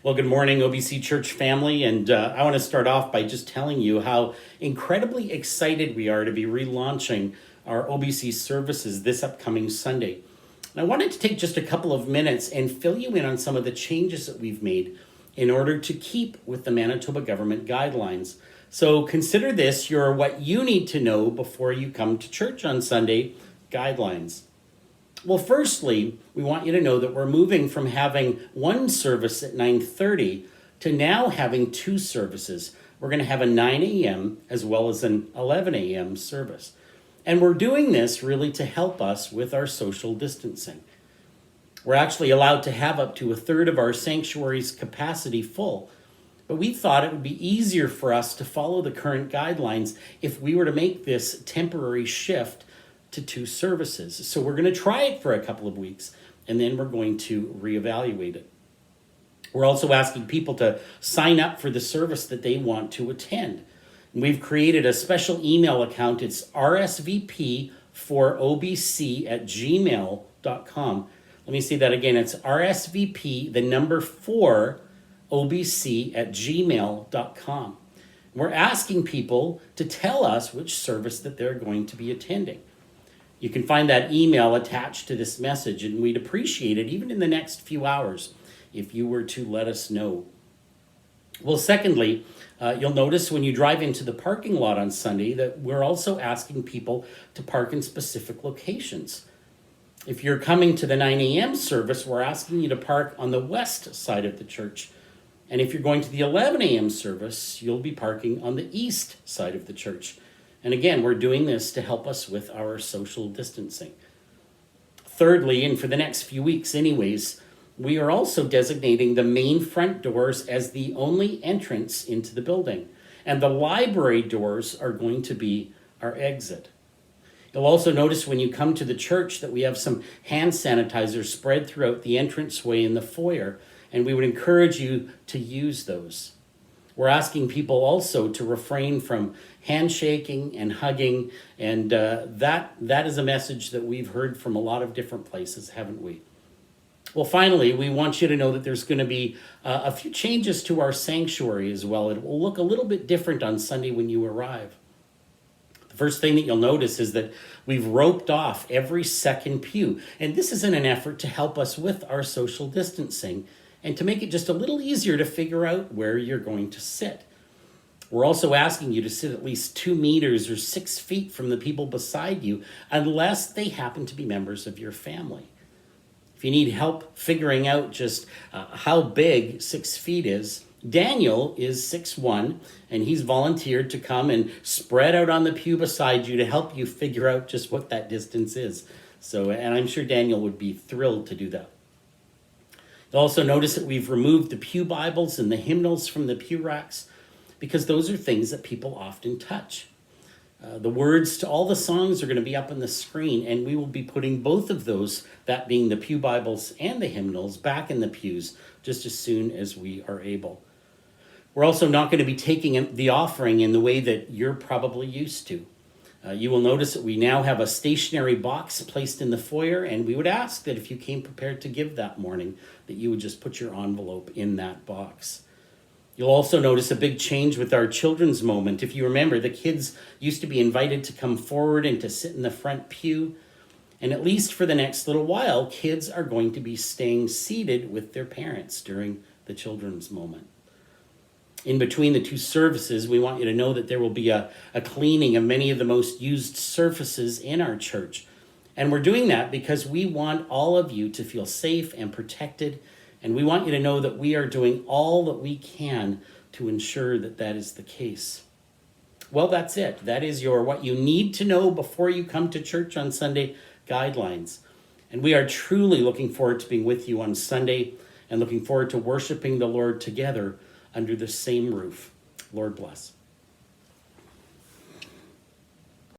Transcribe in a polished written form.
Well, good morning, OBC Church family, and I want to start off by just telling you how incredibly excited we are to be relaunching our OBC services this upcoming Sunday. And I wanted to take just a couple of minutes and fill you in on some of the changes that we've made in order to keep with the Manitoba government guidelines. So consider this your what you need to know before you come to church on Sunday guidelines. Well, firstly, we want you to know that we're moving from having one service at 9:30 to now having two services. We're going to have a 9 a.m. as well as an 11 a.m. service. And we're doing this really to help us with our social distancing. We're actually allowed to have up to a third of our sanctuary's capacity full. But we thought it would be easier for us to follow the current guidelines if we were to make this temporary shift to two services. So we're going to try it for a couple of weeks, and then we're going to reevaluate it. We're also asking people to sign up for the service that they want to attend. And we've created a special email account. It's rsvp4obc@gmail.com. Let me say that again. It's rsvp, the number 4, obc@gmail.com. We're asking people to tell us which service that they're going to be attending. You can find that email attached to this message, and we'd appreciate it even in the next few hours if you were to let us know. Well, secondly, you'll notice when you drive into the parking lot on Sunday that we're also asking people to park in specific locations. If you're coming to the 9 a.m. service, we're asking you to park on the west side of the church. And if you're going to the 11 a.m. service, you'll be parking on the east side of the church. And again, we're doing this to help us with our social distancing. Thirdly, and for the next few weeks anyways, we are also designating the main front doors as the only entrance into the building. And the library doors are going to be our exit. You'll also notice when you come to the church that we have some hand sanitizer spread throughout the entranceway in the foyer, and we would encourage you to use those. We're asking people also to refrain from handshaking and hugging, and that is a message that we've heard from a lot of different places, haven't we? Well, finally, we want you to know that there's going to be a few changes to our sanctuary as well. It will look a little bit different on Sunday when you arrive. The first thing that you'll notice is that we've roped off every second pew, and this is in an effort to help us with our social distancing and to make it just a little easier to figure out where you're going to sit. We're also asking you to sit at least 2 meters or 6 feet from the people beside you, unless they happen to be members of your family. If you need help figuring out just how big 6 feet is, Daniel is 6'1", and he's volunteered to come and spread out on the pew beside you to help you figure out just what that distance is. So, and I'm sure Daniel would be thrilled to do that. You'll also notice that we've removed the pew Bibles and the hymnals from the pew racks because those are things that people often touch. The words to all the songs are going to be up on the screen, and we will be putting both of those, that being the pew Bibles and the hymnals, back in the pews just as soon as we are able. We're also not going to be taking the offering in the way that you're probably used to. You will notice that we now have a stationary box placed in the foyer, and we would ask that if you came prepared to give that morning, that you would just put your envelope in that box. You'll also notice a big change with our children's moment. If you remember, the kids used to be invited to come forward and to sit in the front pew, and at least for the next little while, kids are going to be staying seated with their parents during the children's moment. In between the two services, we want you to know that there will be a cleaning of many of the most used surfaces in our church. And we're doing that because we want all of you to feel safe and protected. And we want you to know that we are doing all that we can to ensure that that is the case. Well, that's it. That is your what you need to know before you come to church on Sunday guidelines. And we are truly looking forward to being with you on Sunday and looking forward to worshiping the Lord together under the same roof. Lord bless.